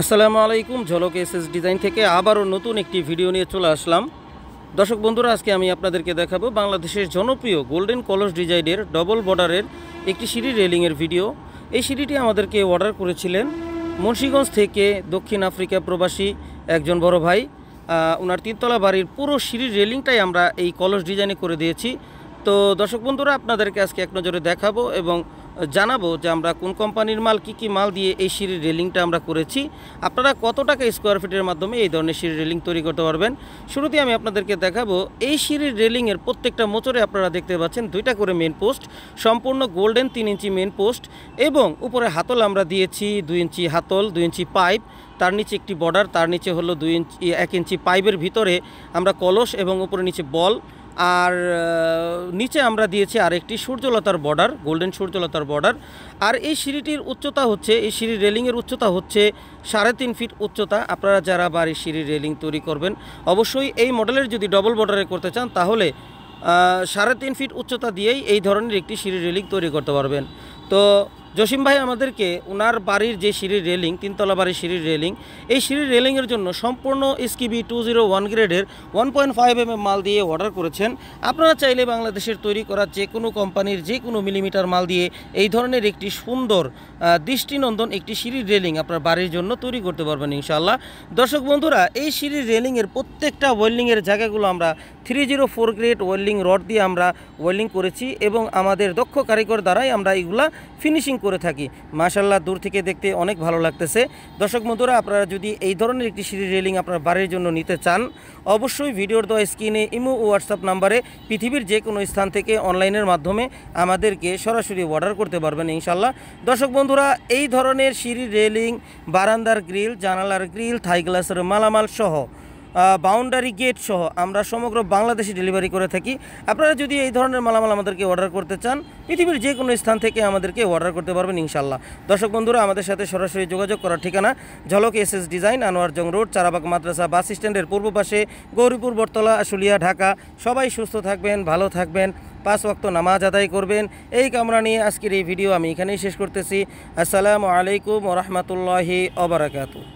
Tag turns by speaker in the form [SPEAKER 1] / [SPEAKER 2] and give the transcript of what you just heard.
[SPEAKER 1] আসসালামু আলাইকুম। ঝলক এসএস ডিজাইন থেকে আবারও নতুন একটি ভিডিও নিয়ে চলে আসলাম। দর্শক বন্ধুরা, আজকে আমি আপনাদেরকে দেখাবো বাংলাদেশের জনপ্রিয় গোল্ডেন কলস ডিজাইনের ডবল বর্ডারের একটি সিঁড়ি রেলিংয়ের ভিডিও। এই সিঁড়িটি আমাদেরকে অর্ডার করেছিলেন মুন্সিগঞ্জ থেকে দক্ষিণ আফ্রিকা প্রবাসী একজন বড় ভাই। ওনার তিনতলা বাড়ির পুরো সিঁড়ির রেলিংটাই আমরা এই কলস ডিজাইনে করে দিয়েছি। তো দর্শক বন্ধুরা, আপনাদেরকে আজকে এক নজরে দেখাবো এবং জানাবো যে আমরা কোন কোম্পানির মাল কি মাল দিয়ে এই সিঁড়ির রেলিংটা আমরা করেছি, আপনারা কত টাকা স্কোয়ার ফিটের মাধ্যমে এই ধরনের সিঁড়ির রেলিং তৈরি করতে পারবেন। শুরুতে আমি আপনাদেরকে দেখাবো এই সিঁড়ির রেলিংয়ের প্রত্যেকটা মোচরে আপনারা দেখতে পাচ্ছেন দুইটা করে মেন পোস্ট, সম্পূর্ণ গোল্ডেন 3 ইঞ্চি মেন পোস্ট এবং উপরে হাতল আমরা দিয়েছি 2 ইঞ্চি হাতল, 2 ইঞ্চি পাইপ, তার নিচে একটি বর্ডার, তার নিচে হলো 1 ইঞ্চি পাইপের ভিতরে আমরা কলস এবং উপরে নিচে বল, আর নিচে আমরা দিয়েছি আরেকটি সূর্যলতার বর্ডার, গোল্ডেন সূর্যলতার বর্ডার। আর এই সিঁড়িটির উচ্চতা হচ্ছে, এই সিঁড়ির রেলিংয়ের উচ্চতা হচ্ছে 3.5 ফিট উচ্চতা। আপনারা যারা বাড়ির সিঁড়ির রেলিং তৈরি করবেন অবশ্যই এই মডেলের যদি ডবল বর্ডারে করতে চান তাহলে 3.5 ফিট উচ্চতা দিয়েই এই ধরনের একটি সিঁড়ির রেলিং তৈরি করতে পারবেন। তো জসিম ভাই আমাদেরকে ওনার বাড়ির যে সিঁড়ির রেলিং, তিনতলা বাড়ির সিঁড়ির রেলিং, এই সিঁড়ির রেলিংয়ের জন্য সম্পূর্ণ এসকিবি 201 গ্রেডের 1.5 mm মাল দিয়ে অর্ডার করেছেন। আপনারা চাইলে বাংলাদেশের তৈরি করা যে কোনো কোম্পানির যে কোনো মিলিমিটার মাল দিয়ে এই ধরনের একটি সুন্দর দৃষ্টিনন্দন একটি সিঁড়ির রেলিং আপনার বাড়ির জন্য তৈরি করতে পারবেন ইনশাআল্লাহ। দর্শক বন্ধুরা, এই সিঁড়ির রেলিংয়ের প্রত্যেকটা ওয়েল্ডিংয়ের জায়গাগুলো আমরা 304 গ্রেড ওয়েল্ডিং রড দিয়ে আমরা ওয়েল্ডিং করেছি এবং আমাদের দক্ষ কারিগর দ্বারাই আমরা এগুলা ফিনিশিং করে থাকি। মাশাআল্লাহ, দূর থেকে দেখতে অনেক ভালো লাগতেছে। দর্শক বন্ধুরা, আপনারা যদি এই ধরনের একটি সিঁড়ির রেলিং আপনার বাড়ির জন্য নিতে চান অবশ্যই ভিডিওর দেওয়া স্ক্রিনে ইমো ও হোয়াটসঅ্যাপ নাম্বারে পৃথিবীর যে কোনো স্থান থেকে অনলাইনের মাধ্যমে আমাদেরকে সরাসরি অর্ডার করতে পারবেন ইনশাআল্লাহ। দর্শক বন্ধুরা, এই ধরনের সিঁড়ির রেলিং, বারান্দার গ্রিল, জানালার গ্রিল, থাই গ্লাসের মালামাল সহ বাউন্ডারি গেট সহ আমরা সমগ্র বাংলাদেশে ডেলিভারি করে থাকি। আপনারা যদি এই ধরনের মালামাল আমাদেরকে অর্ডার করতে চান পৃথিবীর যে কোনো স্থান থেকে আমাদেরকে অর্ডার করতে পারবেন ইনশাআল্লাহ। দর্শক বন্ধুরা, আমাদের সাথে সরাসরি যোগাযোগ করার ঠিকানা ঝলক এসএস ডিজাইন, আনোয়ার জং রোড, চারাবাগ মাদ্রাসা বাস স্ট্যান্ডের পূর্ব পাশে, গৌরীপুর, বটতলা, আশুলিয়া, ঢাকা। সবাই সুস্থ থাকবেন, ভালো থাকবেন, 5 ওয়াক্ত নামাজ আদায় করবেন, এই কামনা নিয়ে আজকের এই ভিডিও আমি এখানেই শেষ করতেছি। আসসালামু আলাইকুম ওয়া রাহমাতুল্লাহি ওয়া বারাকাতুহু।